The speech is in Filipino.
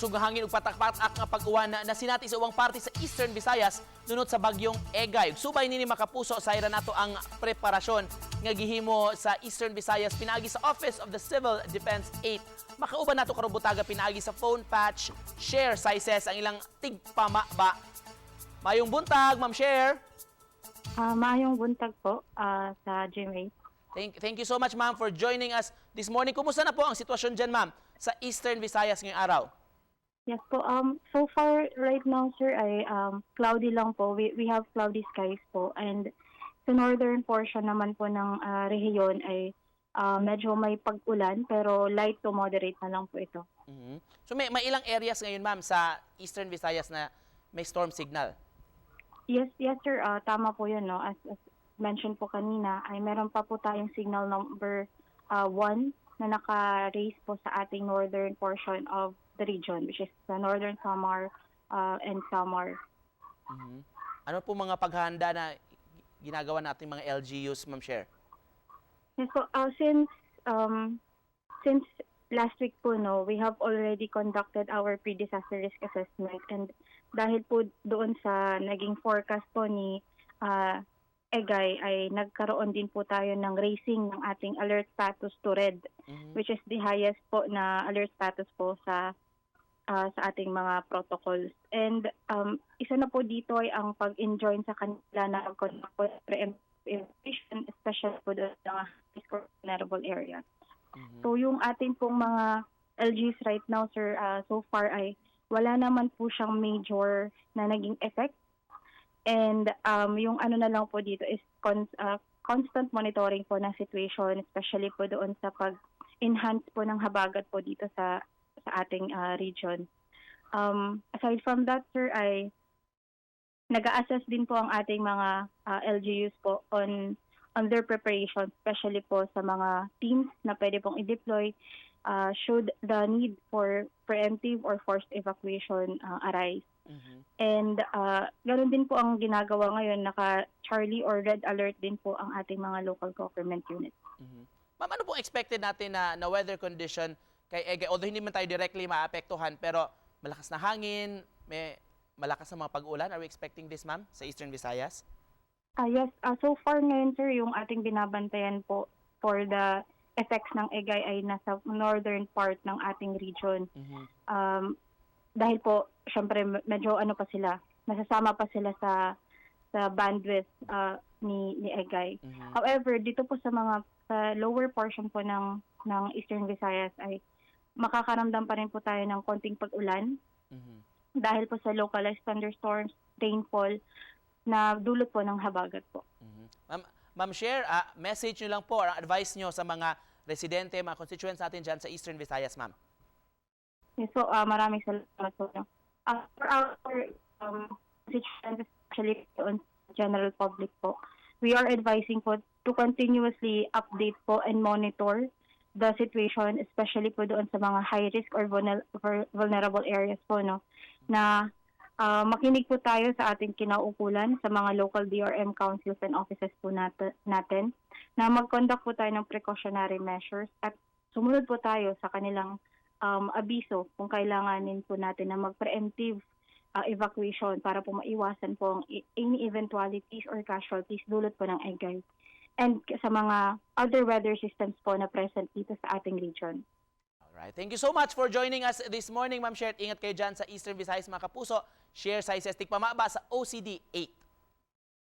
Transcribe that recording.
kusog nga hangin ug patak-patak nga pag-uwan na sinati sa uwang parte sa Eastern Visayas dunot sa bagyong Egay. Subay nini makapuso sa ira nato ang preparasyon nga gihimo sa Eastern Visayas pinaagi sa Office of the Civil Defense 8. Makauban nato karon butaga pinaagi sa phone patch share sizes ang ilang tigpamaba. Mayong buntag, Ma'am Share. Maayong buntag po sa GMA. Thank you so much, ma'am, for joining us this morning. Kumusta na po ang sitwasyon dyan, ma'am, sa Eastern Visayas ngayong araw? Yes po. So far right now, sir, ay cloudy lang po. We have cloudy skies po. And sa northern portion naman po ng rehiyon ay medyo may pag-ulan pero light to moderate na lang po ito. So may ilang areas ngayon, ma'am, sa Eastern Visayas na may storm signal? Yes, sir. Tama po yun, no? As mentioned po kanina, ay meron pa po tayong signal number 1 na naka-raise po sa ating northern portion of the region, which is the northern Samar and Samar. Ano po mga paghahanda na ginagawa nating mga LGUs, Ma'am Share? Yes, so since last week po, no, we have already conducted our pre-disaster risk assessment, and dahil po doon sa naging forecast po ni Egay ay nagkaroon din po tayo ng raising ng ating alert status to red, which is the highest po na alert status po sa ating mga protocols. And isa na po dito ay ang pag-enjoin sa kanila na mag-conduct po evacuation, especially po doon sa vulnerable areas. So yung ating pong mga LGs right now, sir, so far ay wala naman po siyang major na naging effect. And yung ano na lang po dito is constant monitoring po ng situation, especially po doon sa pag-enhance po ng habagat po dito sa ating region. Aside from that, sir, ay nag-a-assess din po ang ating mga LGUs po on their preparation, especially po sa mga teams na pwede pong i-deploy should the need for preemptive or forced evacuation arise. And ganoon din po ang ginagawa ngayon, naka-Charlie or Red Alert din po ang ating mga local government units. Ma'am, ano pong expected natin na weather condition kay Egay? Although hindi man tayo directly maapektuhan, pero malakas na hangin, may malakas na mga pag-ulan. Are we expecting this, ma'am, sa Eastern Visayas? Yes, so far ngayon, sir, yung ating binabantayan po for the effects ng Egay ay nasa northern part ng ating region. Dahil po, syempre, medyo ano pa sila, nasasama pa sila sa bandwidth ni Egay. However, dito po sa lower portion po ng Eastern Visayas ay makakaramdam pa rin po tayo ng konting pag-ulan dahil po sa localized thunderstorms, rainfall na dulot po ng habagat po. Ma'am Share, message nyo lang po, ang advice nyo sa mga residente, mga constituents natin dyan sa Eastern Visayas, ma'am. Yes, so maraming salamat po. For our constituents, especially on general public po, we are advising po to continuously update po and monitor the situation, especially po doon sa mga high risk or vulnerable areas po, no, na makinig po tayo sa ating kinaukulan sa mga local DRM councils and offices po natin na mag-conduct po tayo ng precautionary measures at sumunod po tayo sa kanilang abiso kung kailanganin po natin na mag-preemptive evacuation para po maiwasan po ang any eventualities or casualties dulot po ng Egay and sa mga other weather systems po na present dito sa ating region. Alright. Thank you so much for joining us this morning, Ma'am Share. Ingat kayo dyan sa Eastern Visayas, mga kapuso. Share sizes tigpamaba sa OCD 8.